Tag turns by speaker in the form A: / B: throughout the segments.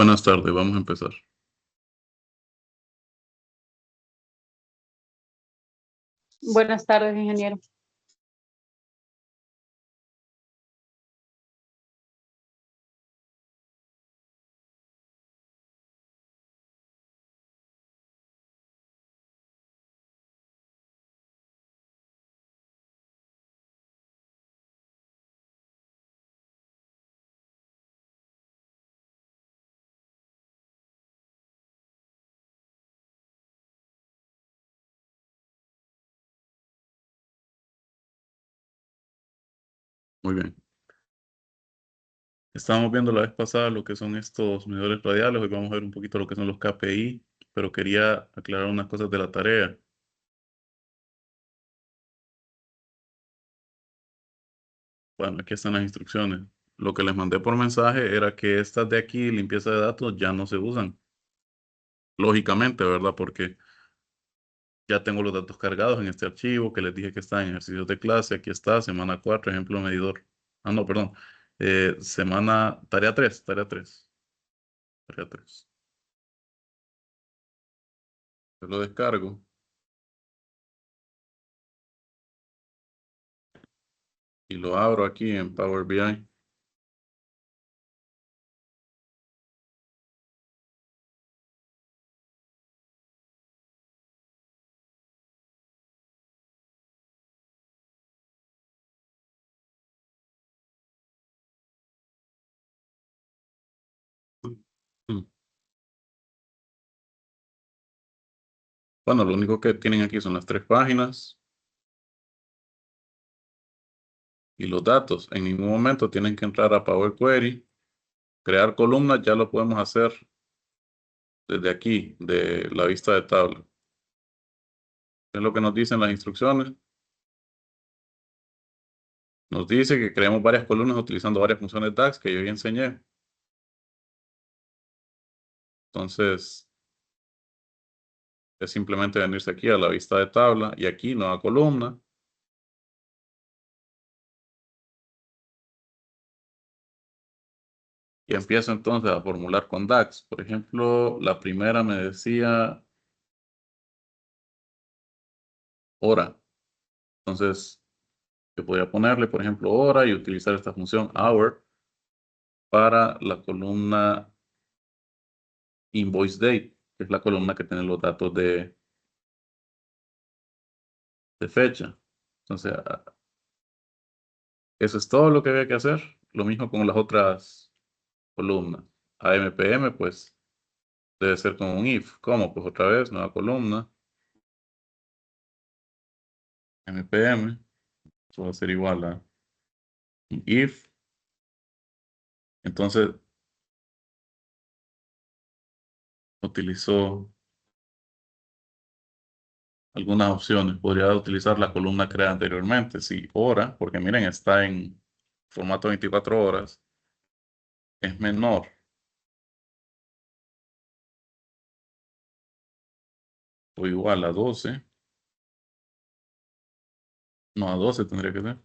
A: Buenas tardes, vamos a empezar.
B: Buenas tardes, ingeniero.
A: Muy bien. Estábamos viendo la vez pasada lo que son estos medidores radiales. Hoy vamos a ver un poquito lo que son los KPI, pero quería aclarar unas cosas de la tarea. Bueno, aquí están las instrucciones. Lo que les mandé por mensaje era que estas de aquí, limpieza de datos, ya no se usan. Lógicamente, ¿verdad? Porque ya tengo los datos cargados en este archivo que les dije que está en ejercicios de clase. Aquí está, semana 4, ejemplo medidor. Ah, no, perdón. Tarea 3, tarea 3. Tarea 3. Yo lo descargo y lo abro aquí en Power BI. Mm. Bueno, lo único que tienen aquí son las 3 páginas y los datos. En ningún momento tienen que entrar a Power Query. Crear columnas ya lo podemos hacer desde aquí, de la vista de tabla. Es lo que nos dicen las instrucciones. Nos dice que creemos varias columnas utilizando varias funciones DAX que yo ya enseñé. Entonces, es simplemente venirse aquí a la vista de tabla y aquí nueva columna. Y empiezo entonces a formular con DAX. Por ejemplo, la primera me decía hora. Entonces, yo podría ponerle, por ejemplo, hora y utilizar esta función hour para la columna invoice date, que es la columna que tiene los datos de fecha. Entonces, eso es todo lo que había que hacer. Lo mismo con las otras columnas. AMPM, pues, debe ser con un if. ¿Cómo? Pues otra vez, nueva columna. MPM. Eso va a ser igual a un if. Entonces, utilizó algunas opciones. Podría utilizar la columna creada anteriormente. Sí, hora, porque miren, está en formato 24 horas. Es menor. O igual a 12. No, a 12 tendría que ser.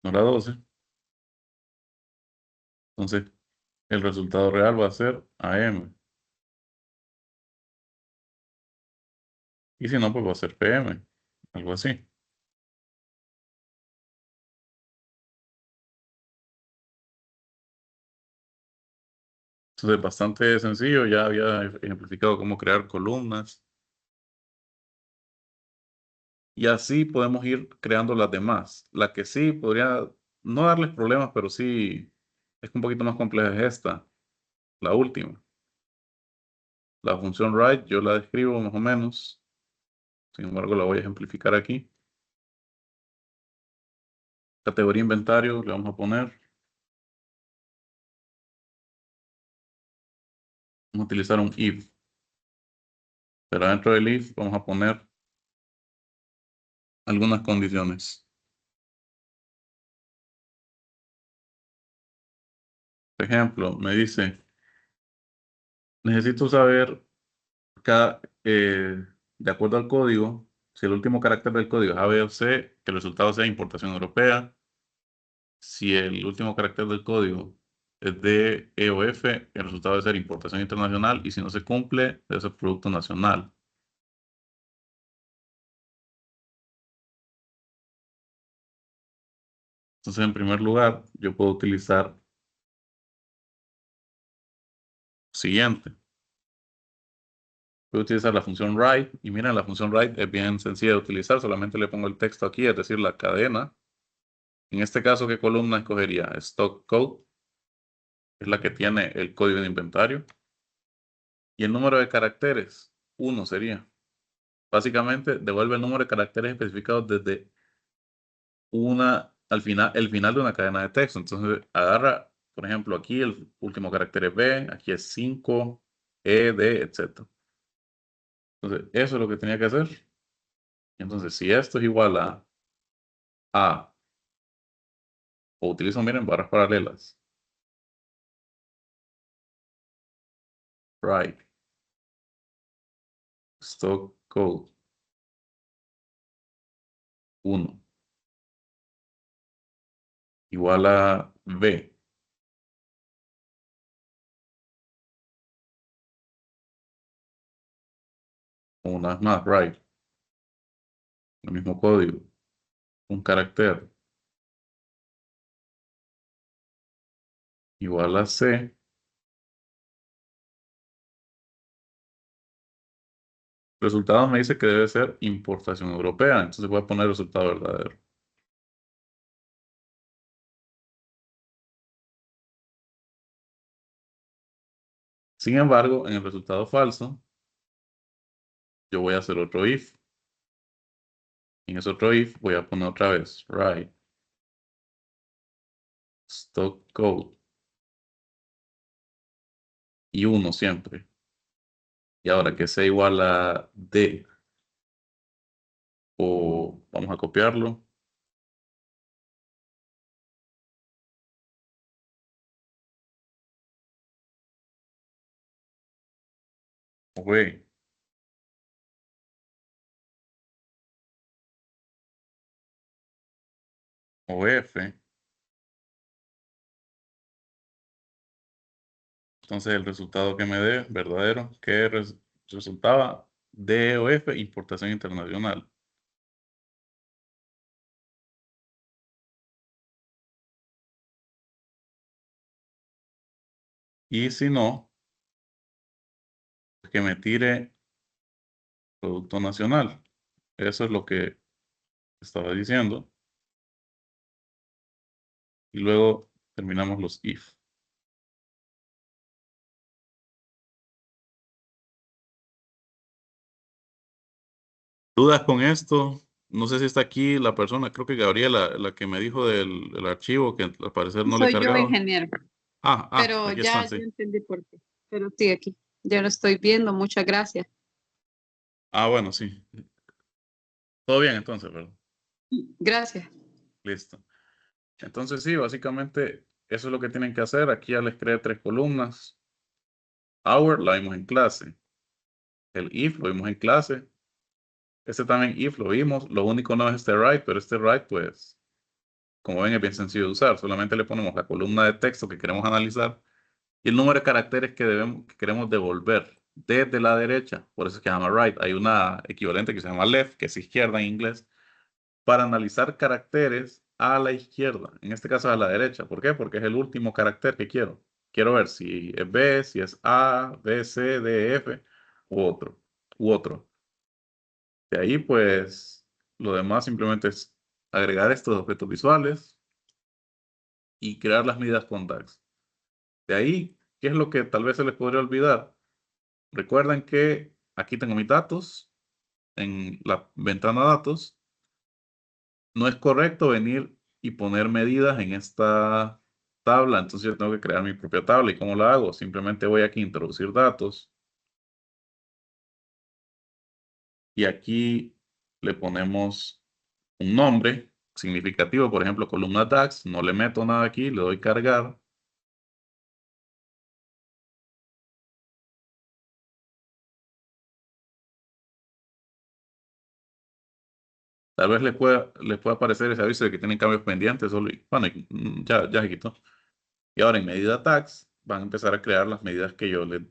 A: No era 12. Entonces, el resultado real va a ser AM. Y si no, pues va a ser PM. Algo así. Entonces, bastante sencillo. Ya había ejemplificado cómo crear columnas. Y así podemos ir creando las demás. La que sí podría no darles problemas, pero sí es un poquito más compleja es esta, la última. La función write yo la describo más o menos. Sin embargo, la voy a ejemplificar aquí. Categoría inventario le vamos a poner. Vamos a utilizar un if. Pero dentro del if vamos a poner algunas condiciones. Por ejemplo, me dice, necesito saber de acuerdo al código, si el último carácter del código es A, B o C, que el resultado sea importación europea. Si el último carácter del código es de EOF, el resultado debe ser importación internacional y si no se cumple, debe ser producto nacional. Entonces, en primer lugar, yo puedo utilizar siguiente. Voy a utilizar la función write y miren, la función write es bien sencilla de utilizar, solamente le pongo el texto aquí, es decir, la cadena. En este caso, ¿qué columna escogería? Stock code, es la que tiene el código de inventario. Y el número de caracteres, 1 sería. Básicamente, devuelve el número de caracteres especificados desde el final de una cadena de texto. Entonces, agarra, por ejemplo, aquí el último carácter es B, aquí es 5, E, D, etc. Entonces, eso es lo que tenía que hacer. Entonces, si esto es igual A, o utilizo, miren, barras paralelas, right, stock code 1 igual a B, una vez más, right, el mismo código, un carácter igual a C. Resultado me dice que debe ser importación europea, entonces voy a poner resultado verdadero. Sin embargo, en el resultado falso, yo voy a hacer otro if. En ese otro if voy a poner otra vez write stock code y 1 siempre. Y ahora que sea igual a D, o vamos a copiarlo, o B, o F. Entonces el resultado que me dé, verdadero, que resultaba D o F, importación internacional. Y si no, que me tire producto nacional. Eso es lo que estaba diciendo. Y luego terminamos los if. ¿Dudas con esto? No sé si está aquí la persona, creo que Gabriela, la que me dijo del archivo que al parecer no le
B: Soy yo,
A: cargaba.
B: ingeniero, pero
A: Aquí están,
B: ya
A: sí.
B: entendí por qué. Pero sí, aquí, ya lo estoy viendo. Muchas gracias.
A: Bueno, sí. Todo bien entonces, ¿verdad?
B: Gracias.
A: Listo. Entonces sí, básicamente eso es lo que tienen que hacer. Aquí ya les creé 3 columnas. Hour la vimos en clase. El if lo vimos en clase. Este también if lo vimos. Lo único no es este write, pero este write pues, como ven, es bien sencillo de usar. Solamente le ponemos la columna de texto que queremos analizar y el número de caracteres que queremos devolver desde la derecha. Por eso es que se llama right. Hay una equivalente que se llama left, que es izquierda en inglés, para analizar caracteres a la izquierda. En este caso a la derecha. ¿Por qué? Porque es el último carácter que quiero. Quiero ver si es B, si es A, B, C, D, F u otro. De ahí, pues, lo demás simplemente es agregar estos objetos visuales y crear las medidas con DAX. De ahí, ¿qué es lo que tal vez se les podría olvidar? Recuerden que aquí tengo mis datos en la ventana datos. No es correcto venir y poner medidas en esta tabla, entonces yo tengo que crear mi propia tabla. ¿Y cómo la hago? Simplemente voy aquí a introducir datos y aquí le ponemos un nombre significativo, por ejemplo, columna DAX, no le meto nada aquí, le doy cargar. Tal vez le pueda aparecer ese aviso de que tienen cambios pendientes, bueno, ya se quitó. Y ahora en medida tags van a empezar a crear las medidas que yo les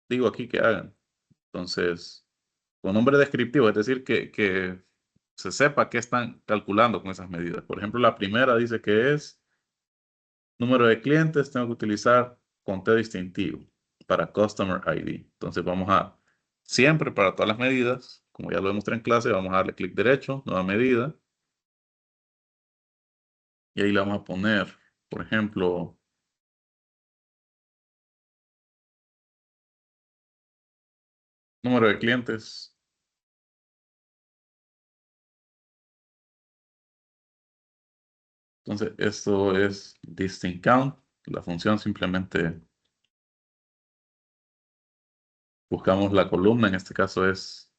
A: digo aquí que hagan. Entonces, con nombre descriptivo, es decir, que se sepa qué están calculando con esas medidas. Por ejemplo, la primera dice que es número de clientes, tengo que utilizar conteo distintivo para Customer ID. Entonces vamos a, siempre para todas las medidas, como ya lo demostré en clase, vamos a darle clic derecho, nueva medida, y ahí le vamos a poner, por ejemplo, número de clientes. Entonces esto es distinct count. La función simplemente buscamos la columna, en este caso es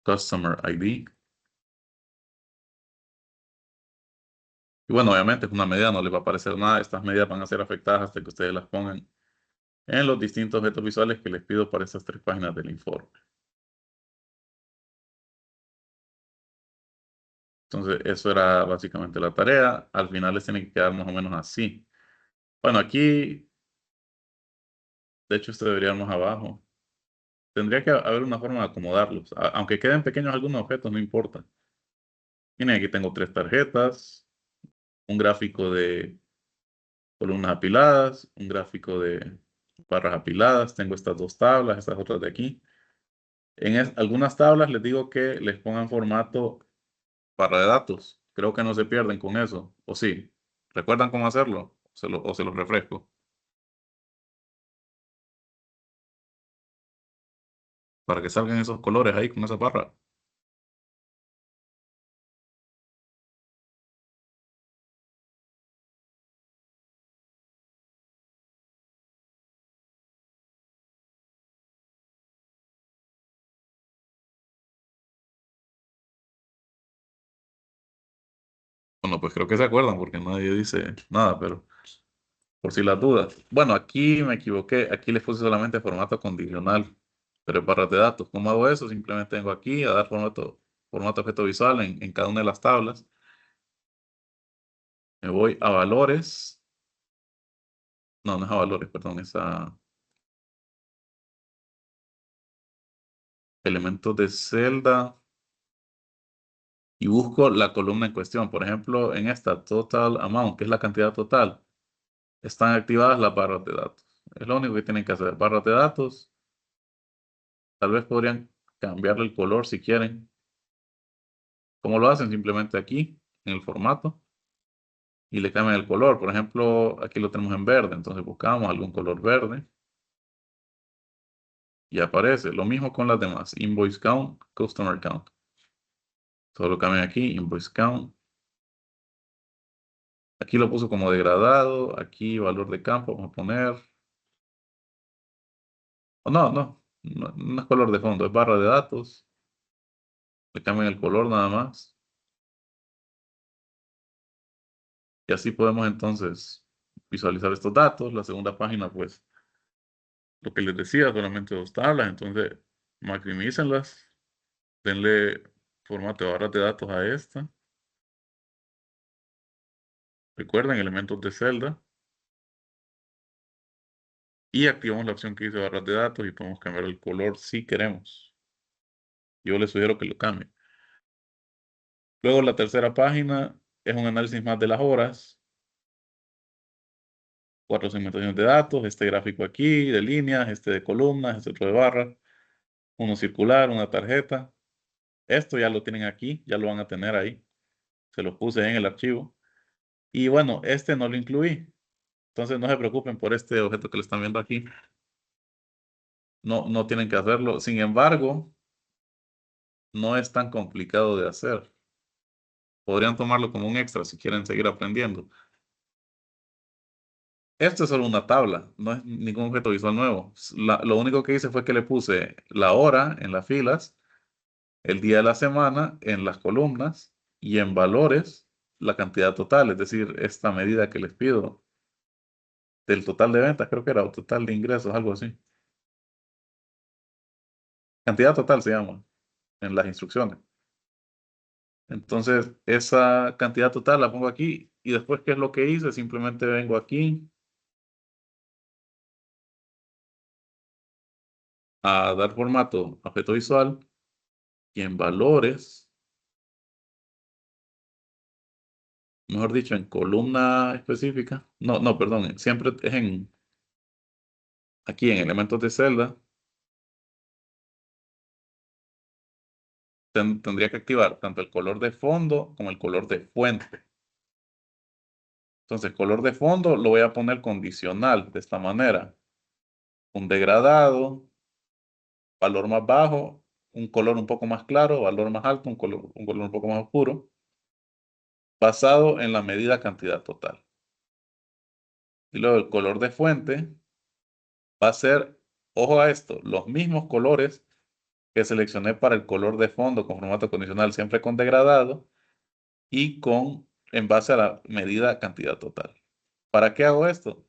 A: Customer ID. Y bueno, obviamente es una medida, no les va a aparecer nada. Estas medidas van a ser afectadas hasta que ustedes las pongan en los distintos objetos visuales que les pido para estas 3 páginas del informe. Entonces, eso era básicamente la tarea. Al final les tiene que quedar más o menos así. Bueno, aquí, de hecho, esto debería ir más abajo. Tendría que haber una forma de acomodarlos. Aunque queden pequeños algunos objetos, no importa. Miren, aquí tengo 3 tarjetas, un gráfico de columnas apiladas, un gráfico de barras apiladas. Tengo estas 2 tablas, estas otras de aquí. En algunas tablas les digo que les pongan formato barra de datos. Creo que no se pierden con eso. ¿O sí? ¿Recuerdan cómo hacerlo? O se los refresco. Para que salgan esos colores ahí con esa barra. Bueno, pues creo que se acuerdan porque nadie dice nada, pero por si las dudas. Bueno, aquí me equivoqué. Aquí les puse solamente formato condicional, pero es barras de datos. ¿Cómo hago eso? Simplemente vengo aquí a dar formato objeto visual en cada una de las tablas. Me voy a valores. No, no es a valores, perdón, es a elementos de celda y busco la columna en cuestión. Por ejemplo, en esta total amount, que es la cantidad total, están activadas las barras de datos. Es lo único que tienen que hacer. Barras de datos. Tal vez podrían cambiarle el color si quieren. ¿Cómo lo hacen? Simplemente aquí, en el formato, y le cambian el color. Por ejemplo, aquí lo tenemos en verde. Entonces buscamos algún color verde y aparece. Lo mismo con las demás. Invoice count, customer count. Solo cambian aquí, invoice count. Aquí lo puso como degradado. Aquí valor de campo, vamos a poner. Oh, no es color de fondo, es barra de datos. Le cambian el color nada más. Y así podemos entonces visualizar estos datos. La segunda página, pues, lo que les decía, solamente 2 tablas. Entonces, maximícenlas. Denle formato de barras de datos a esta. Recuerden, elementos de celda. Y activamos la opción que dice barras de datos y podemos cambiar el color si queremos. Yo les sugiero que lo cambien. Luego, la tercera página es un análisis más de las horas. 4 segmentaciones de datos, este gráfico aquí de líneas, este de columnas, este otro de barras, uno circular, una tarjeta. Esto ya lo tienen aquí, ya lo van a tener ahí. Se los puse en el archivo. Y bueno, este no lo incluí. Entonces no se preocupen por este objeto que le están viendo aquí. No, no tienen que hacerlo. Sin embargo, no es tan complicado de hacer. Podrían tomarlo como un extra si quieren seguir aprendiendo. Esto es solo una tabla, no es ningún objeto visual nuevo. Lo único que hice fue que le puse la hora en las filas, el día de la semana en las columnas y en valores la cantidad total, es decir, esta medida que les pido del total de ventas, creo que era, o total de ingresos, algo así. Cantidad total se llama en las instrucciones. Entonces, esa cantidad total la pongo aquí Y después, ¿qué es lo que hice? Simplemente vengo aquí a dar formato a objeto visual y en valores, mejor dicho, en columna específica. No, no, perdón, siempre es aquí en elementos de celda. Tendría que activar tanto el color de fondo como el color de fuente. Entonces, color de fondo lo voy a poner condicional de esta manera. Un degradado, valor más bajo, un color un poco más claro, valor más alto, un color un poco más oscuro, basado en la medida cantidad total. Y luego el color de fuente va a ser, ojo a esto, los mismos colores que seleccioné para el color de fondo con formato condicional, siempre con degradado y en base a la medida cantidad total. ¿Para qué hago esto?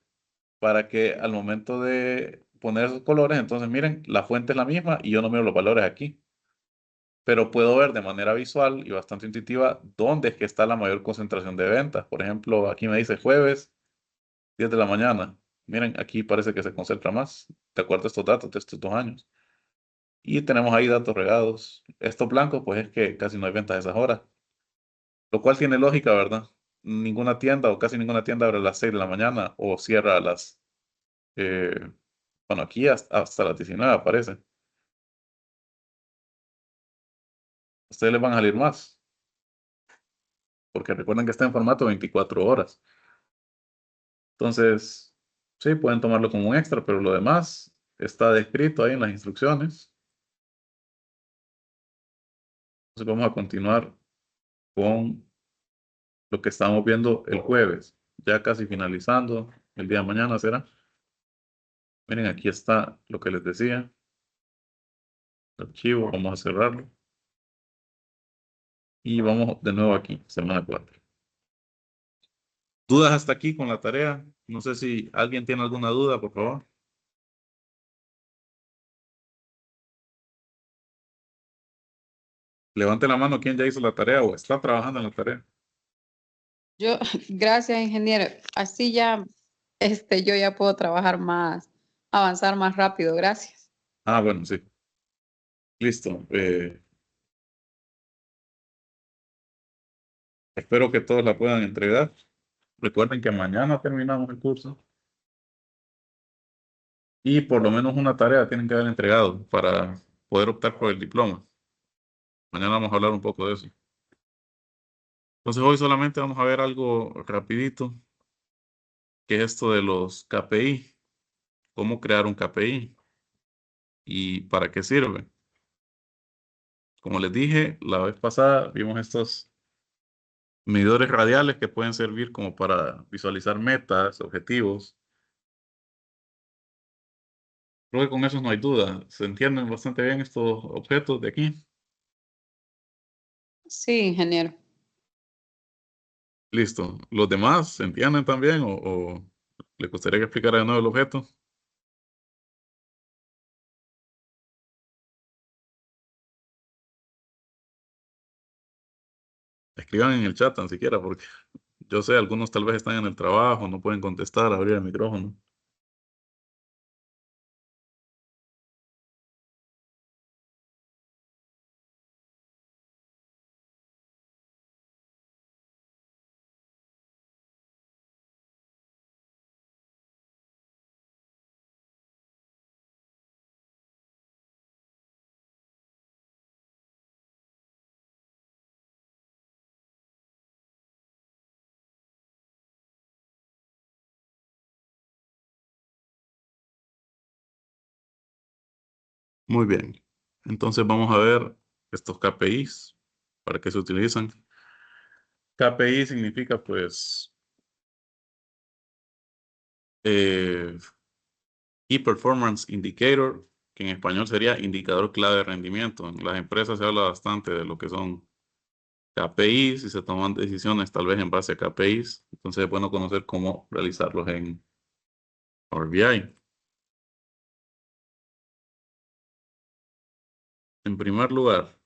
A: Para que al momento de poner esos colores, entonces miren, la fuente es la misma y yo no miro los valores aquí, pero puedo ver de manera visual y bastante intuitiva dónde es que está la mayor concentración de ventas. Por ejemplo, aquí me dice jueves, 10 de la mañana. Miren, aquí parece que se concentra más, de acuerdo a estos datos de estos 2 años. Y tenemos ahí datos regados. Estos blancos, pues es que casi no hay ventas a esas horas, lo cual tiene lógica, ¿verdad? Ninguna tienda o casi ninguna tienda abre a las 6 de la mañana o cierra a eh, bueno, aquí hasta las 19 aparece. Ustedes les van a salir más, porque recuerden que está en formato 24 horas. Entonces, sí, pueden tomarlo como un extra, pero lo demás está descrito ahí en las instrucciones. Entonces vamos a continuar con lo que estamos viendo el jueves, ya casi finalizando, el día de mañana será. Miren, aquí está lo que les decía, el archivo, vamos a cerrarlo. Y vamos de nuevo aquí, semana 4. ¿Dudas hasta aquí con la tarea? No sé si alguien tiene alguna duda, por favor. Levante la mano quien ya hizo la tarea o está trabajando en la tarea.
B: Yo, gracias, ingeniero. Así ya, yo ya puedo trabajar más, avanzar más rápido. Gracias.
A: Ah, bueno, sí. Listo. Espero que todos la puedan entregar. Recuerden que mañana terminamos el curso y por lo menos una tarea tienen que haber entregado para poder optar por el diploma. Mañana vamos a hablar un poco de eso. Entonces hoy solamente vamos a ver algo rapidito, que es esto de los KPI, cómo crear un KPI y para qué sirve. Como les dije, la vez pasada vimos estos medidores radiales que pueden servir como para visualizar metas, objetivos. Creo que con eso no hay duda. ¿Se entienden bastante bien estos objetos de aquí?
B: Sí, ingeniero.
A: Listo. ¿Los demás se entienden también o le gustaría que explicara de nuevo el objeto? Escriban en el chat tan siquiera porque yo sé, algunos tal vez están en el trabajo, no pueden contestar, abrir el micrófono. Muy bien. Entonces vamos a ver estos KPIs, para qué se utilizan. KPI significa pues eh, Key Performance Indicator, que en español sería indicador clave de rendimiento. En las empresas se habla bastante de lo que son KPIs y se toman decisiones tal vez en base a KPIs. Entonces es bueno conocer cómo realizarlos en Power BI. En primer lugar,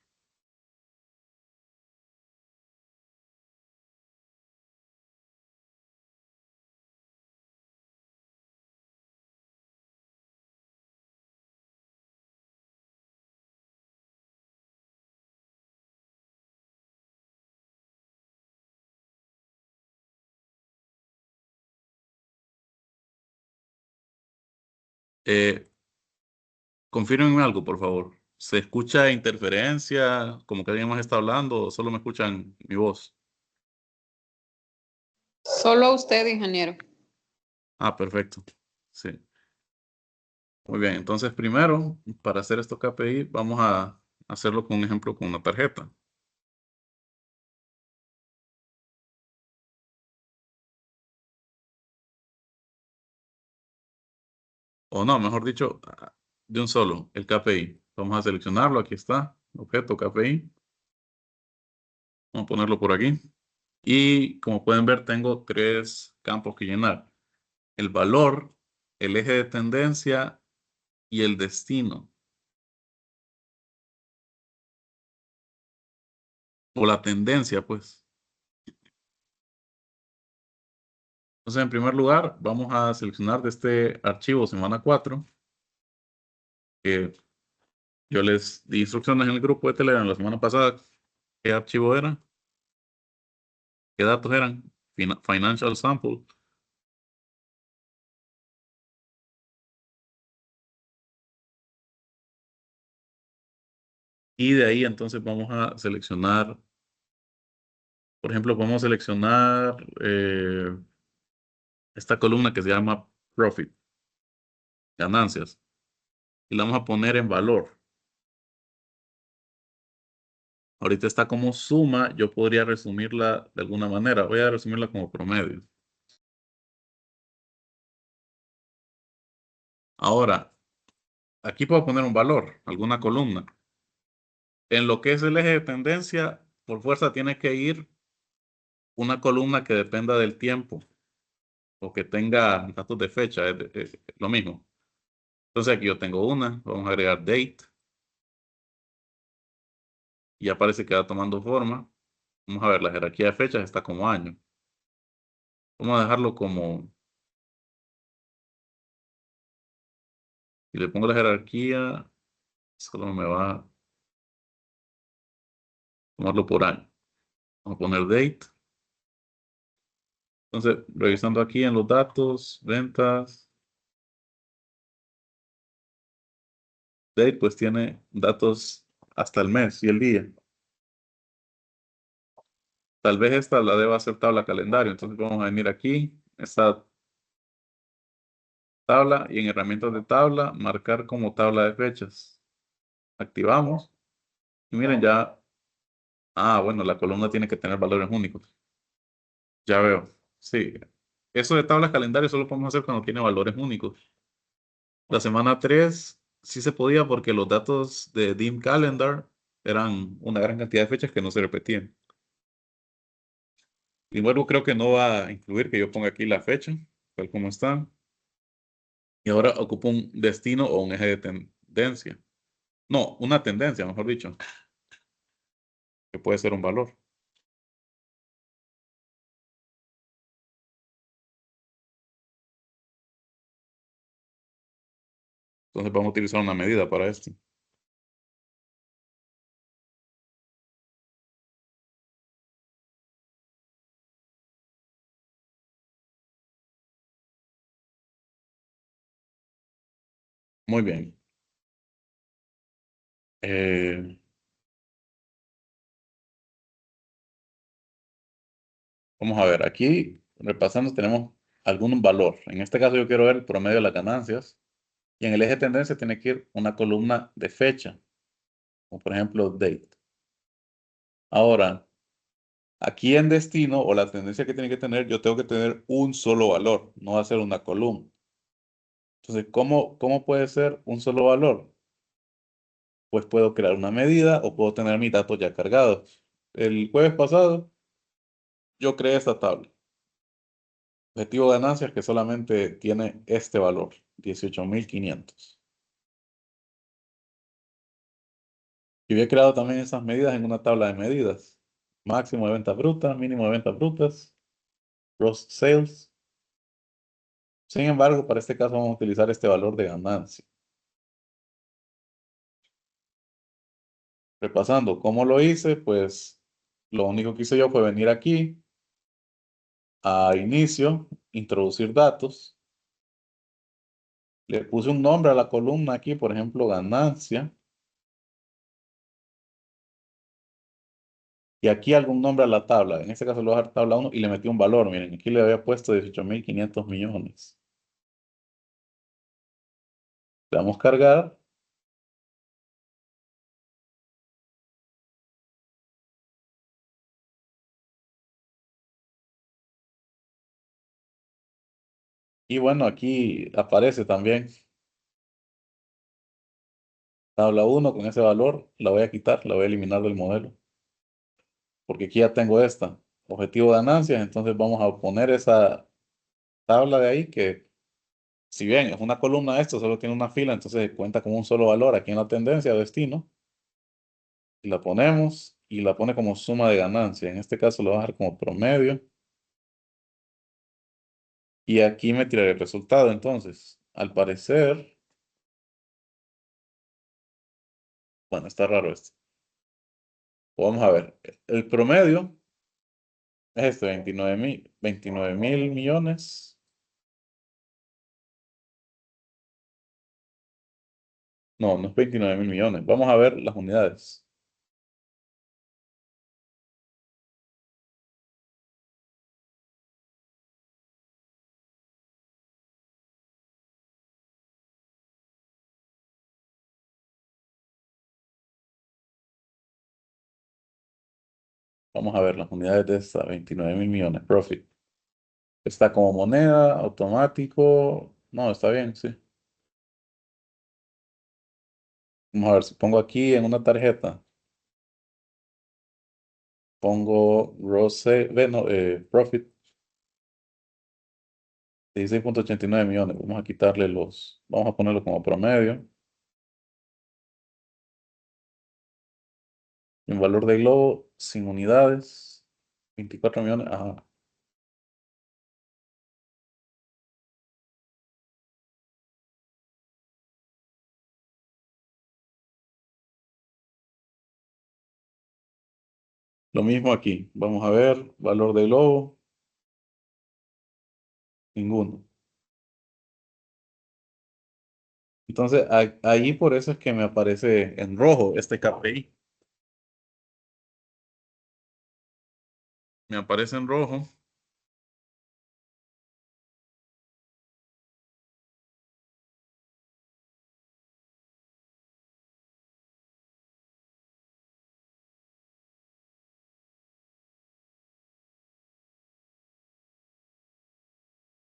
A: Confírmenme algo, por favor. ¿Se escucha interferencia, como que alguien más está hablando, o solo me escuchan mi voz?
B: Solo usted, ingeniero.
A: Ah, perfecto. Sí. Muy bien. Entonces, primero, para hacer estos KPI, vamos a hacerlo con un ejemplo con una tarjeta. O no, mejor dicho, de un solo, el KPI. Vamos a seleccionarlo. Aquí está. Objeto KPI. Vamos a ponerlo por aquí. Y como pueden ver, tengo tres campos que llenar. El valor, el eje de tendencia y el destino. O la tendencia, pues. Entonces, en primer lugar, vamos a seleccionar de este archivo semana 4, que yo les di instrucciones en el grupo de Telegram la semana pasada. ¿Qué archivo era? ¿Qué datos eran? Financial Sample. Y de ahí entonces vamos a seleccionar, por ejemplo, vamos a seleccionar esta columna que se llama Profit, ganancias, y la vamos a poner en valor. Ahorita está como suma, yo podría resumirla de alguna manera. Voy a resumirla como promedio. Ahora, aquí puedo poner un valor, alguna columna. En lo que es el eje de tendencia, por fuerza tiene que ir una columna que dependa del tiempo o que tenga datos de fecha, es lo mismo. Entonces aquí yo tengo una, vamos a agregar date y ya parece que va tomando forma. Vamos a ver, la jerarquía de fechas está como año. Vamos a dejarlo como, si le pongo la jerarquía, solo me va a tomarlo por año. Vamos a poner date. Entonces, revisando aquí en los datos, ventas, date pues tiene datos hasta el mes y el día. Tal vez esta la deba hacer tabla calendario. Entonces vamos a venir aquí, esta tabla y en herramientas de tabla, marcar como tabla de fechas. Activamos y miren ya, bueno, la columna tiene que tener valores únicos. Ya veo. Sí. Eso de tablas calendario solo podemos hacer cuando tiene valores únicos. La semana 3 sí se podía porque los datos de Dim Calendar eran una gran cantidad de fechas que no se repetían. Y luego creo que no va a incluir que yo ponga aquí la fecha, tal como está. Y ahora ocupo un destino o un eje de tendencia. No, una tendencia, mejor dicho, que puede ser un valor. Entonces vamos a utilizar una medida para esto. Muy bien. Eh, Vamos a ver, aquí repasando tenemos algún valor. En este caso yo quiero ver el promedio de las ganancias. Y en el eje de tendencia tiene que ir una columna de fecha, como por ejemplo date. Ahora, aquí en destino o la tendencia que tiene que tener, yo tengo que tener un solo valor, no va a ser una columna. Entonces, ¿cómo puede ser un solo valor? Pues puedo crear una medida o puedo tener mis datos ya cargados. El jueves pasado yo creé esta tabla. Objetivo de ganancias que solamente tiene este valor, 18.500. Y había creado también esas medidas en una tabla de medidas. Máximo de ventas brutas, mínimo de ventas brutas, gross sales. Sin embargo, para este caso vamos a utilizar este valor de ganancia. Repasando cómo lo hice, pues lo único que hice yo fue venir aquí a inicio, introducir datos. Le puse un nombre a la columna aquí, por ejemplo, ganancia. Y aquí algún nombre a la tabla. En este caso le voy a dar tabla 1 y le metí un valor. Miren, aquí le había puesto 18.500 millones. Le damos cargar. Y bueno, aquí aparece también tabla 1 con ese valor. La voy a quitar, la voy a eliminar del modelo. Porque aquí ya tengo esta. Objetivo de ganancias. Entonces vamos a poner esa tabla de ahí que, si bien es una columna esto, solo tiene una fila, entonces cuenta como un solo valor aquí en la tendencia o destino. Y la ponemos y la pone como suma de ganancia. En este caso lo voy a dejar como promedio. Y aquí me tiraré el resultado. Entonces, al parecer, bueno, está raro esto. Vamos a ver. El promedio es este, 29 mil millones. No, no es 29 mil millones. Vamos a ver las unidades. Vamos a ver las unidades de esta, 29 mil millones. Profit. Está como moneda, automático. No, está bien, sí. Vamos a ver si pongo aquí en una tarjeta. Pongo Rose, no, Profit, 16.89 millones. Vamos a quitarle vamos a ponerlo como promedio. En valor de globo, sin unidades, 24 millones. Ajá. Lo mismo aquí. Vamos a ver, valor de globo, ninguno. Entonces, ahí por eso es que me aparece en rojo este KPI. Me aparece en rojo.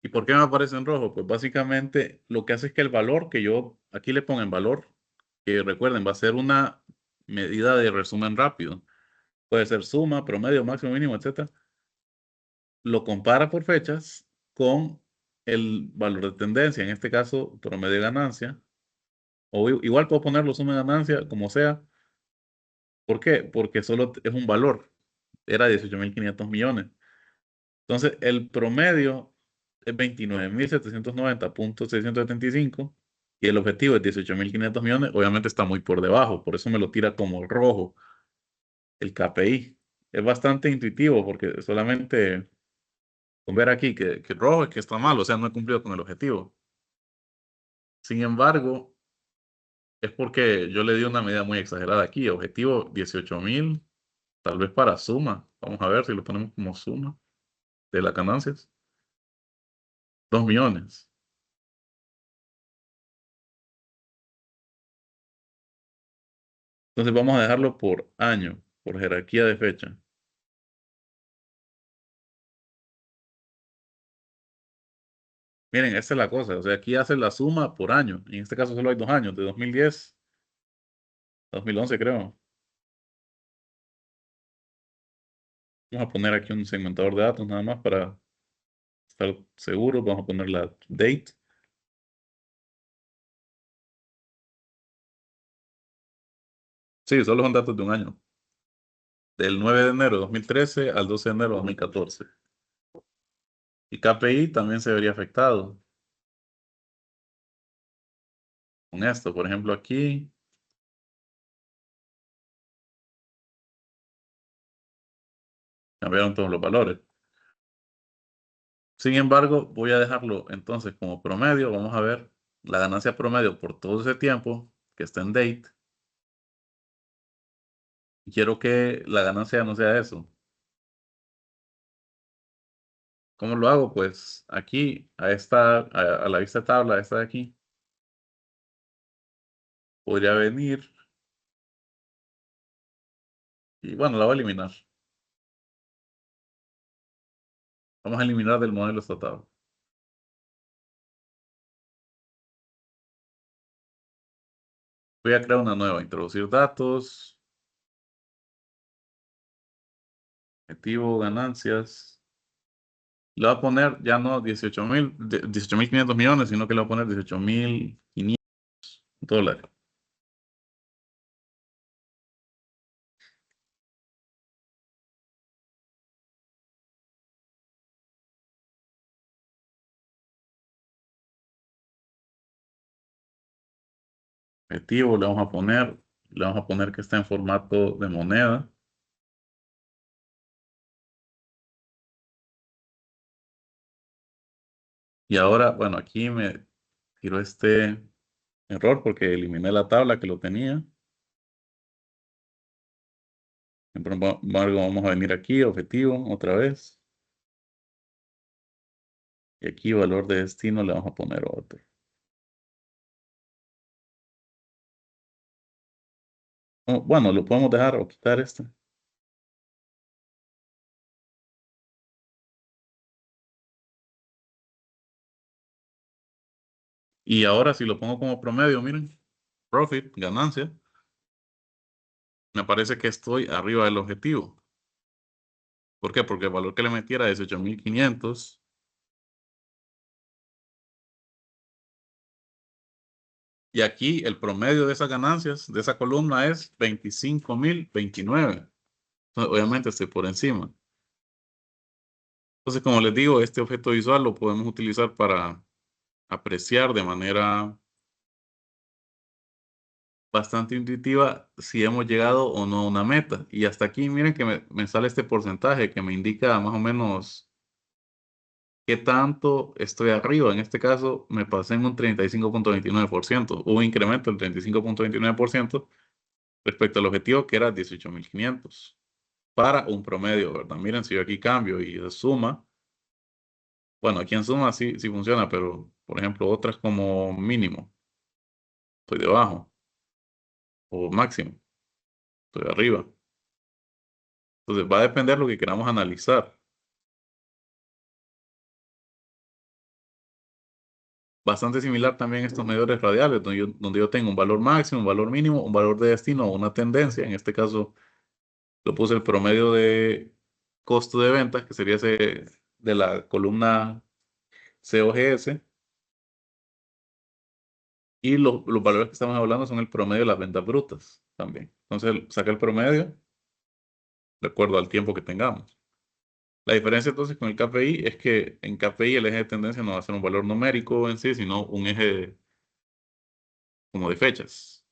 A: ¿Y por qué me aparece en rojo? Pues básicamente lo que hace es que el valor que yo aquí le pongo en valor, que recuerden, va a ser una medida de resumen rápido. Puede ser suma, promedio, máximo, mínimo, etcétera. Lo compara por fechas con el valor de tendencia, en este caso promedio de ganancia, o igual puedo ponerlo suma de ganancia, como sea. ¿Por qué? Porque solo es un valor, era 18.500 millones. Entonces, el promedio es 29.790.675 y el objetivo es 18.500 millones. Obviamente está muy por debajo, por eso me lo tira como rojo el KPI. Es bastante intuitivo porque solamente con ver aquí que rojo es que está mal, o sea, no he cumplido con el objetivo. Sin embargo, es porque yo le di una medida muy exagerada aquí. Objetivo 18.000, tal vez para suma. Vamos a ver si lo ponemos como suma de las ganancias. 2 millones. Entonces vamos a dejarlo por año, por jerarquía de fecha. Miren, esta es la cosa. O sea, aquí hace la suma por año. En este caso solo hay 2 años, de 2010 a 2011 creo. Vamos a poner aquí un segmentador de datos nada más para estar seguros. Vamos a poner la date. Sí, solo son datos de un año. Del 9 de enero de 2013 al 12 de enero de 2014. Y KPI también se vería afectado con esto. Por ejemplo, aquí cambiaron todos los valores. Sin embargo, voy a dejarlo entonces como promedio. Vamos a ver. la ganancia promedio por todo ese tiempo que está en date. Y quiero que la ganancia no sea eso. ¿Cómo lo hago? Pues aquí, a la vista tabla, esta de aquí, podría venir y bueno, la voy a eliminar. Vamos a eliminar del modelo esta tabla. Voy a crear una nueva, introducir datos, objetivo, ganancias. Le voy a poner ya no 18.500 millones, sino que le voy a poner 18.500 dólares. Objetivo le vamos a poner que está en formato de moneda. Y ahora, bueno, aquí me tiró este error porque eliminé la tabla que lo tenía. Sin embargo, vamos a venir aquí, objetivo, otra vez. Y aquí, valor de destino, le vamos a poner otro. Bueno, lo podemos dejar o quitar este. Y ahora si lo pongo como promedio, miren, profit, ganancia, me parece que estoy arriba del objetivo. ¿Por qué? Porque el valor que le metiera es 18.500. Y aquí el promedio de esas ganancias, de esa columna es 25.029. Obviamente estoy por encima. Entonces, como les digo, este objeto visual lo podemos utilizar para apreciar de manera bastante intuitiva si hemos llegado o no a una meta. Y hasta aquí, miren que me sale este porcentaje que me indica más o menos qué tanto estoy arriba. En este caso, me pasé en un 35.29%. Hubo un incremento del 35.29% respecto al objetivo que era 18.500 para un promedio, ¿verdad? Miren, si yo aquí cambio y se suma, bueno, aquí en suma sí funciona, pero por ejemplo, otras como mínimo, estoy debajo, o máximo, estoy arriba. Entonces va a depender lo que queramos analizar. Bastante similar también a estos medidores radiales, donde yo tengo un valor máximo, un valor mínimo, un valor de destino o una tendencia. En este caso, lo puse el promedio de costo de ventas, que sería ese de la columna COGS. Y los valores que estamos hablando son el promedio de las ventas brutas también. Entonces, saca el promedio de acuerdo al tiempo que tengamos. La diferencia entonces con el KPI es que en KPI el eje de tendencia no va a ser un valor numérico en sí, sino un eje como de fechas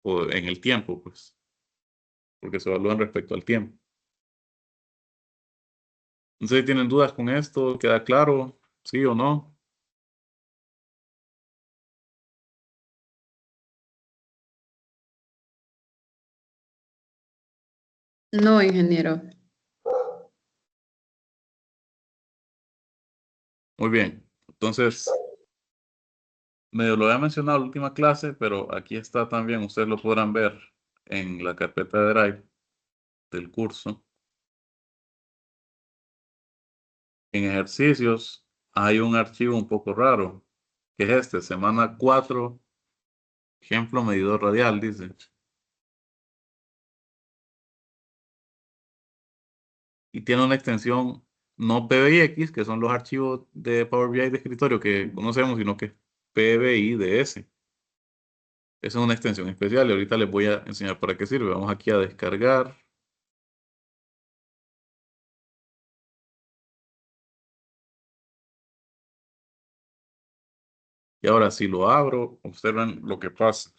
A: o en el tiempo, pues, porque se evalúan respecto al tiempo. Entonces, si tienen dudas con esto, ¿queda claro? ¿Sí o no?
B: No, ingeniero.
A: Muy bien. Entonces, medio lo había mencionado en la última clase, pero aquí está también, ustedes lo podrán ver en la carpeta de Drive del curso. En ejercicios hay un archivo un poco raro, que es este, semana 4, ejemplo medidor radial, dice. Y tiene una extensión no PBIX, que son los archivos de Power BI de escritorio que conocemos, sino que es PBIDS. Esa es una extensión especial y ahorita les voy a enseñar para qué sirve. Vamos aquí a descargar. Y ahora si lo abro, observen lo que pasa.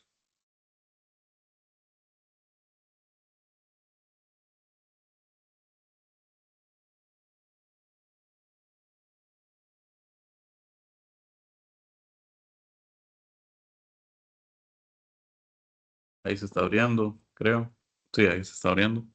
A: Ahí se está abriendo, creo. Sí, ahí se está abriendo.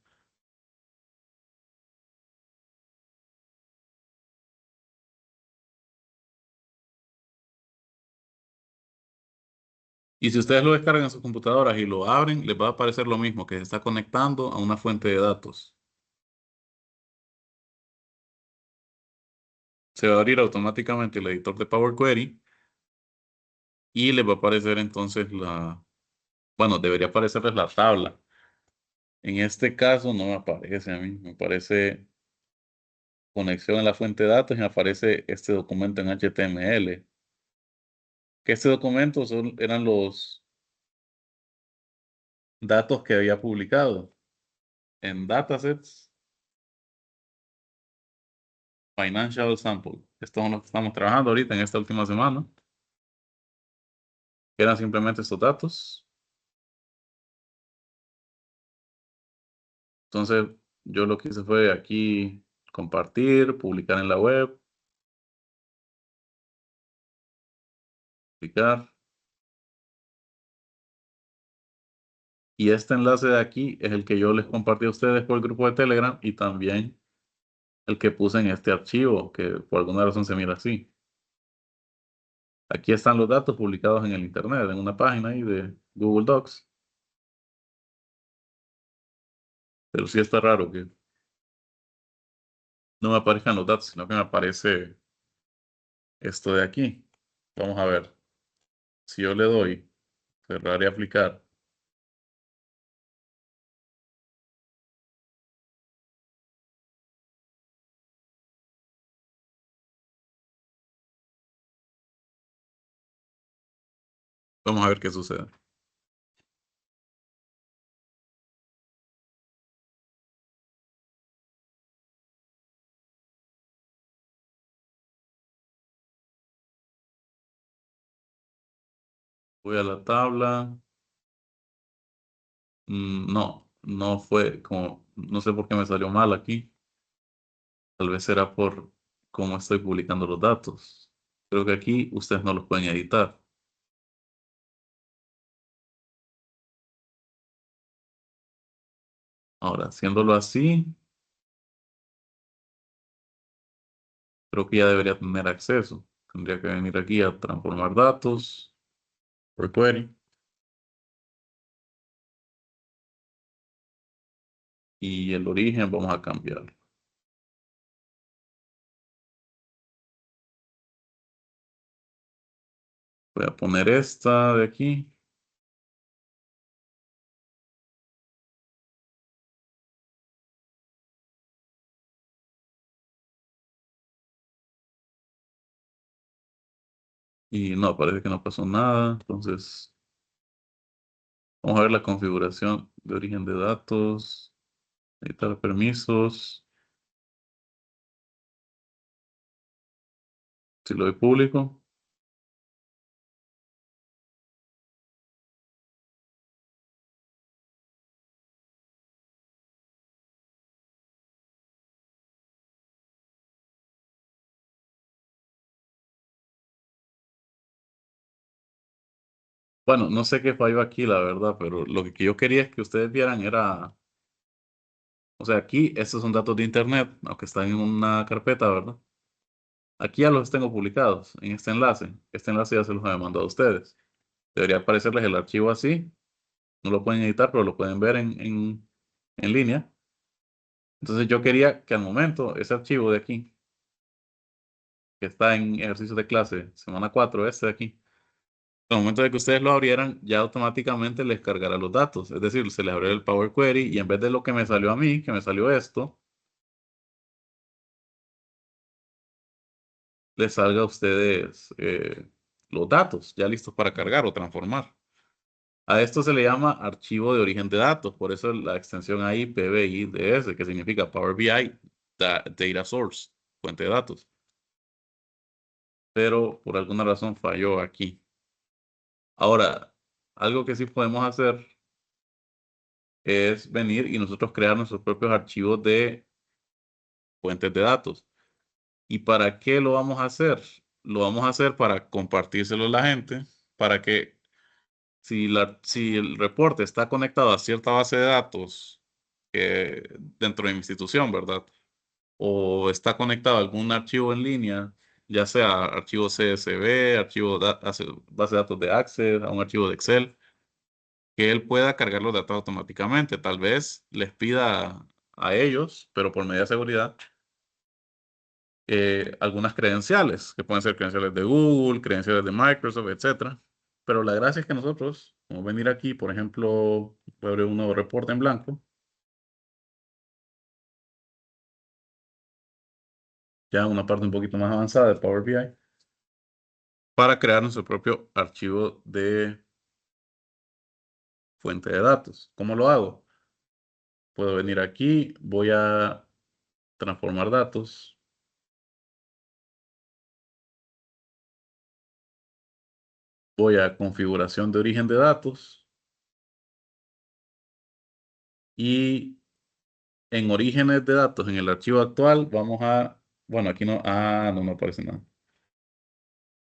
A: Y si ustedes lo descargan en sus computadoras y lo abren, les va a aparecer lo mismo, que se está conectando a una fuente de datos. Se va a abrir automáticamente el editor de Power Query y les va a aparecer entonces bueno, debería aparecerles la tabla. En este caso no me aparece a mí, me aparece conexión a la fuente de datos y me aparece este documento en HTML. Que este documento eran los datos que había publicado en datasets Financial Sample. Estos son los que estamos trabajando ahorita en esta última semana. Eran simplemente estos datos. Entonces, yo lo que hice fue aquí compartir, publicar en la web, publicar. Y este enlace de aquí es el que yo les compartí a ustedes por el grupo de Telegram y también el que puse en este archivo, que por alguna razón se mira así. Aquí están los datos publicados en el Internet, en una página ahí de Google Docs. Pero sí está raro que no me aparezcan los datos, sino que me aparece esto de aquí. Vamos a ver. Si yo le doy cerrar y aplicar, vamos a ver qué sucede. Voy a la tabla. No, no fue como, no sé por qué me salió mal aquí. Tal vez será por cómo estoy publicando los datos. Creo que aquí ustedes no los pueden editar. Ahora, haciéndolo así, creo que ya debería tener acceso. Tendría que venir aquí a transformar datos, por query, y el origen vamos a cambiarlo. Voy a poner esta de aquí. Y no, parece que no pasó nada. Entonces, vamos a ver la configuración de origen de datos. Editar permisos. Si lo doy público. Bueno, no sé qué falló aquí, la verdad, pero lo que yo quería es que ustedes vieran era, o sea, aquí estos son datos de internet, aunque están en una carpeta, ¿verdad? Aquí ya los tengo publicados en este enlace. Este enlace ya se los había mandado a ustedes. Debería aparecerles el archivo así. No lo pueden editar, pero lo pueden ver en línea. Entonces yo quería que al momento ese archivo de aquí, que está en ejercicios de clase, semana 4, este de aquí, al momento de que ustedes lo abrieran, ya automáticamente les cargará los datos. Es decir, se les abre el Power Query y en vez de lo que me salió a mí, que me salió esto, les salga a ustedes los datos ya listos para cargar o transformar. A esto se le llama archivo de origen de datos, por eso la extensión ahí PBIDS, que significa Power BI Data Source, fuente de datos. Pero por alguna razón falló aquí. Ahora, algo que sí podemos hacer es venir y nosotros crear nuestros propios archivos de fuentes de datos. ¿Y para qué lo vamos a hacer? Lo vamos a hacer para compartírselo a la gente, para que si el reporte está conectado a cierta base de datos dentro de mi institución, ¿verdad? O está conectado a algún archivo en línea, ya sea archivo CSV, base de datos de Access, a un archivo de Excel, que él pueda cargar los datos automáticamente. Tal vez les pida a ellos, pero por medida de seguridad, algunas credenciales, que pueden ser credenciales de Google, credenciales de Microsoft, etcétera. Pero la gracia es que nosotros, como venir aquí, por ejemplo, voy a abrir un nuevo reporte en blanco, ya una parte un poquito más avanzada de Power BI, para crear nuestro propio archivo de fuente de datos. ¿Cómo lo hago? Puedo venir aquí, voy a transformar datos, voy a configuración de origen de datos y en orígenes de datos, en el archivo actual, vamos a, bueno, aquí no, no, no aparece nada.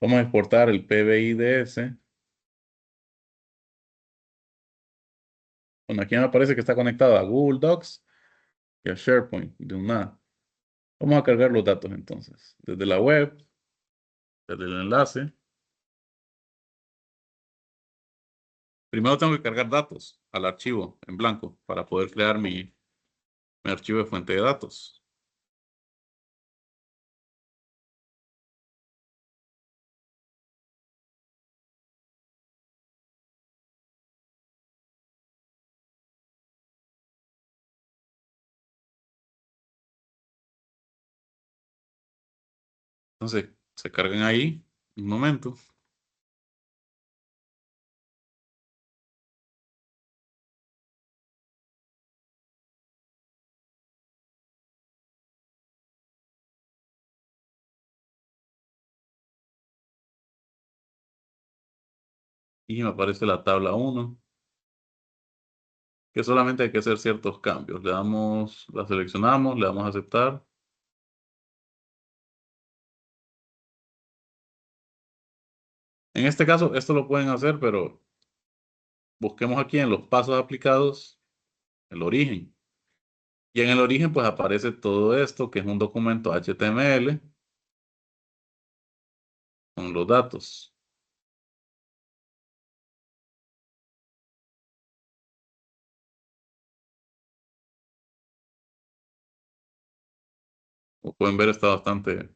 A: Vamos a exportar el PBIDS. Bueno, aquí me aparece que está conectado a Google Docs y a SharePoint, de un nada. Vamos a cargar los datos entonces, desde la web, desde el enlace. Primero tengo que cargar datos al archivo en blanco para poder crear mi archivo de fuente de datos. Entonces, se cargan ahí un momento. Y me aparece la tabla 1, que solamente hay que hacer ciertos cambios. La seleccionamos, le damos a aceptar. En este caso, esto lo pueden hacer, pero busquemos aquí en los pasos aplicados el origen. Y en el origen, pues aparece todo esto, que es un documento HTML con los datos. Como pueden ver, está bastante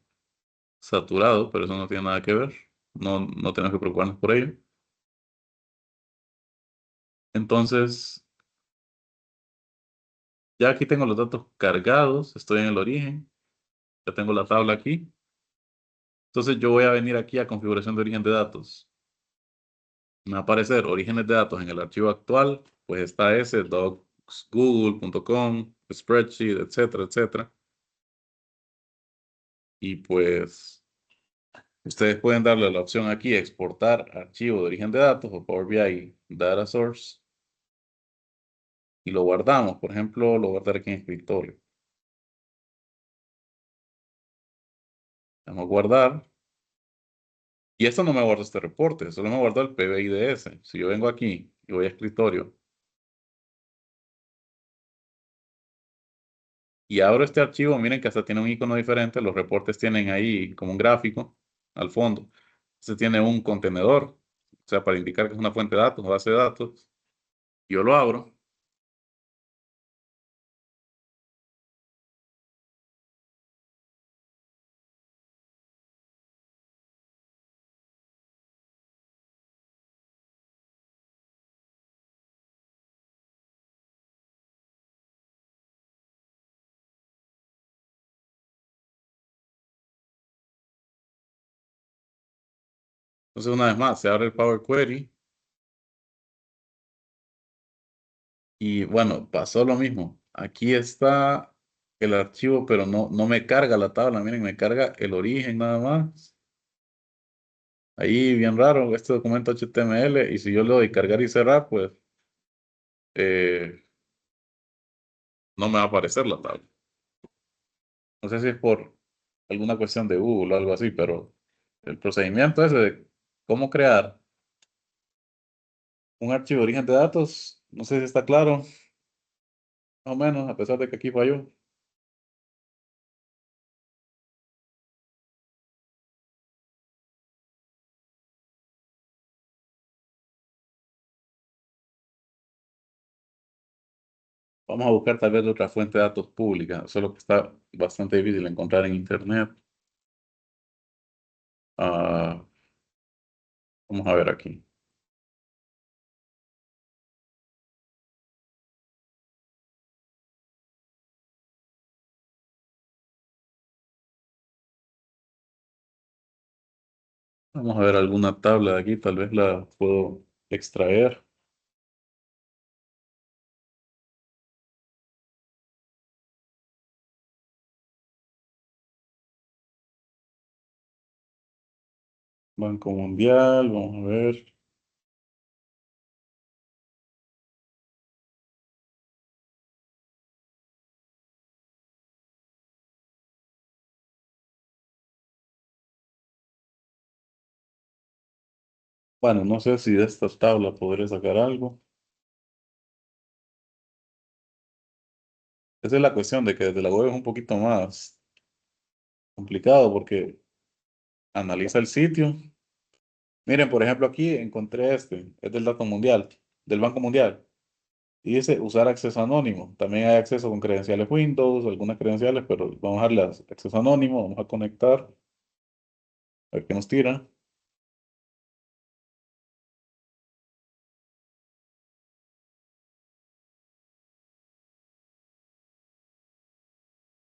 A: saturado, pero eso no tiene nada que ver. No, no tenemos que preocuparnos por ello. Entonces, ya aquí tengo los datos cargados, estoy en el origen, ya tengo la tabla aquí. Entonces yo voy a venir aquí a configuración de origen de datos. Me va a aparecer orígenes de datos en el archivo actual, pues está ese, docsgoogle.com, spreadsheet, etcétera, etcétera. Y pues ustedes pueden darle la opción aquí, exportar archivo de origen de datos o Power BI Data Source. Y lo guardamos, por ejemplo, lo guardaré aquí en escritorio. Vamos a guardar. Y esto no me guarda este reporte, solo me guarda el PBIDS. Si yo vengo aquí y voy a escritorio y abro este archivo, miren que hasta tiene un icono diferente. Los reportes tienen ahí como un gráfico al fondo. Este tiene un contenedor, o sea, para indicar que es una fuente de datos, base de datos. Yo lo abro. Entonces, una vez más, se abre el Power Query. Y bueno, pasó lo mismo. Aquí está el archivo, pero no me carga la tabla. Miren, me carga el origen nada más. Ahí bien raro, este documento HTML. Y si yo le doy cargar y cerrar, pues eh, no me va a aparecer la tabla. No sé si es por alguna cuestión de Google o algo así, pero el procedimiento ese de cómo crear un archivo de origen de datos. No sé si está claro, más o menos, a pesar de que aquí falló. Vamos a buscar tal vez otra fuente de datos pública, solo que está bastante difícil encontrar en Internet. Ah, vamos a ver aquí. Vamos a ver alguna tabla de aquí, tal vez la puedo extraer. Banco Mundial, vamos a ver. Bueno, no sé si de esta tabla podré sacar algo. Esa es la cuestión de que desde la web es un poquito más complicado porque analiza el sitio. Miren, por ejemplo, aquí encontré este, es del Dato Mundial, del Banco Mundial. Y dice usar acceso anónimo. También hay acceso con credenciales Windows, algunas credenciales, pero vamos a darle acceso anónimo, vamos a conectar, a ver qué nos tira.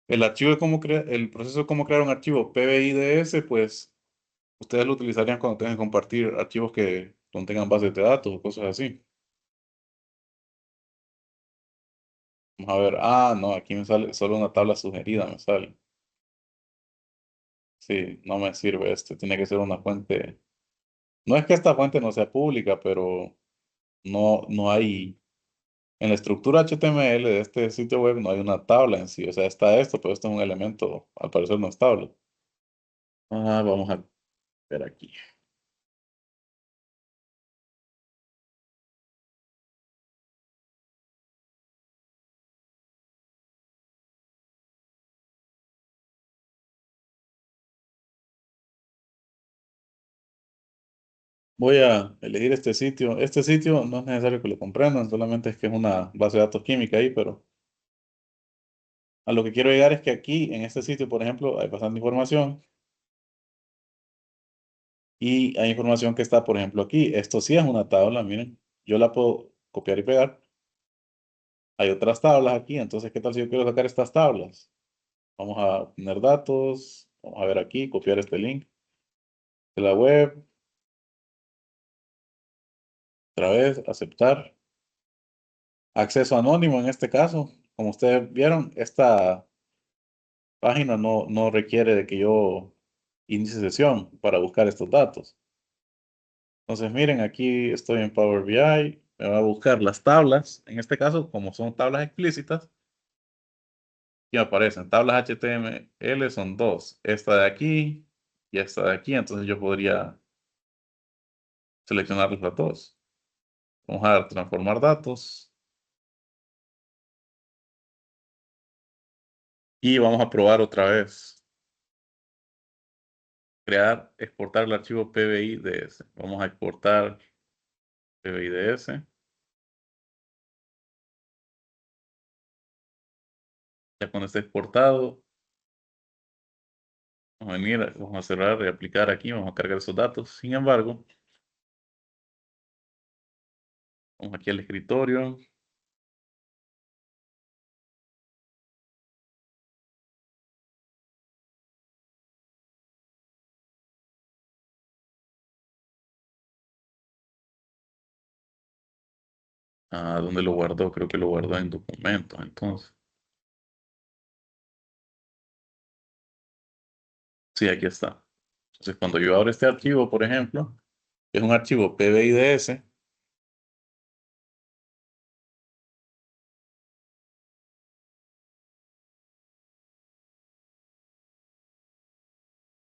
A: El archivo de cómo crear, el proceso de cómo crear un archivo PBIDS, pues ustedes lo utilizarían cuando tengan que compartir archivos que contengan bases de datos o cosas así. Vamos a ver, no, aquí me sale solo una tabla sugerida, me sale. Sí, no me sirve este, tiene que ser una fuente. No es que esta fuente no sea pública, pero no hay, en la estructura HTML de este sitio web no hay una tabla en sí, o sea, está esto, pero esto es un elemento, al parecer no es tabla. Vamos a ver aquí. Voy a elegir este sitio. Este sitio no es necesario que lo comprendan, solamente es que es una base de datos química ahí, pero a lo que quiero llegar es que aquí, en este sitio, por ejemplo, hay bastante información y hay información que está, por ejemplo, aquí. Esto sí es una tabla, miren, yo la puedo copiar y pegar. Hay otras tablas aquí, entonces, ¿qué tal si yo quiero sacar estas tablas? Vamos a poner datos, vamos a ver aquí, copiar este link de la web, otra vez, aceptar. Acceso anónimo en este caso. Como ustedes vieron, esta página no requiere de que yo inicie sesión para buscar estos datos. Entonces, miren, aquí estoy en Power BI, me va a buscar las tablas. En este caso, como son tablas explícitas, y me aparecen tablas HTML, son dos. Esta de aquí y esta de aquí. Entonces, yo podría seleccionar las dos. Vamos a dar transformar datos y vamos a probar otra vez. Crear, exportar el archivo PBIDS. Vamos a exportar PBIDS. Ya cuando esté exportado, vamos a venir, vamos a cerrar y aplicar aquí, vamos a cargar esos datos. Sin embargo, vamos aquí al escritorio. ¿Dónde lo guardó? Creo que lo guardó en documentos. Entonces, sí, aquí está. Entonces, cuando yo abro este archivo, por ejemplo, es un archivo PBIDS.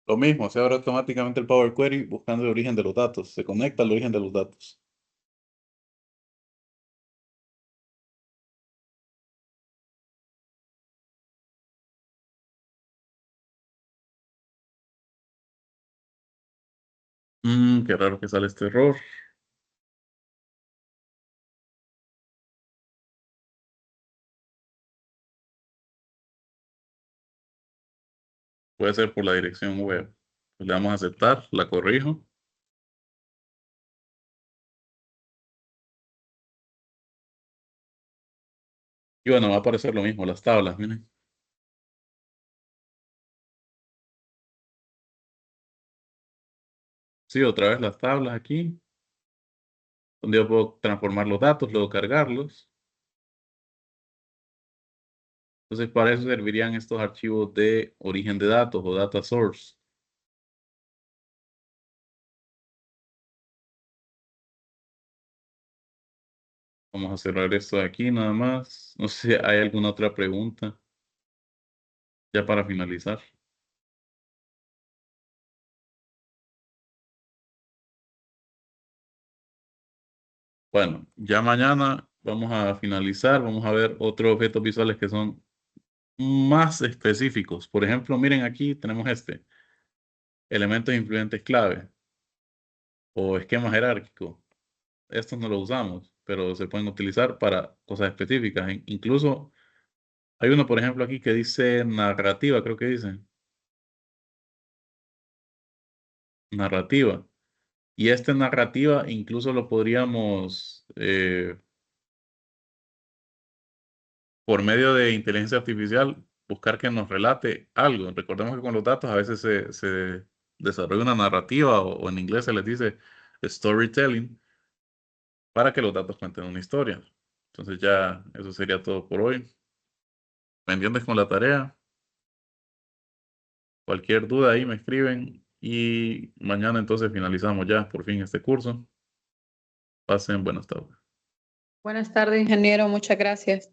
A: Lo mismo, se abre automáticamente el Power Query buscando el origen de los datos. Se conecta al origen de los datos. Qué raro que sale este error. Puede ser por la dirección web. Le damos a aceptar, la corrijo. Y bueno, va a aparecer lo mismo, las tablas, miren. Sí, otra vez las tablas aquí, donde yo puedo transformar los datos, luego cargarlos. Entonces, para eso servirían estos archivos de origen de datos o data source. Vamos a cerrar esto de aquí nada más. No sé si hay alguna otra pregunta ya para finalizar. Bueno, ya mañana vamos a finalizar. Vamos a ver otros objetos visuales que son más específicos. Por ejemplo, miren aquí tenemos este. Elementos influyentes clave o esquema jerárquico. Estos no los usamos, pero se pueden utilizar para cosas específicas. Incluso hay uno, por ejemplo, aquí que dice narrativa, creo que dice. Narrativa. Y esta narrativa incluso lo podríamos, por medio de inteligencia artificial, buscar que nos relate algo. Recordemos que con los datos a veces se desarrolla una narrativa o en inglés se les dice storytelling para que los datos cuenten una historia. Entonces ya eso sería todo por hoy. Pendientes con la tarea. Cualquier duda ahí me escriben y mañana entonces finalizamos ya por fin este curso. Pasen buenas tardes.
B: Buenas tardes, ingeniero. Muchas gracias.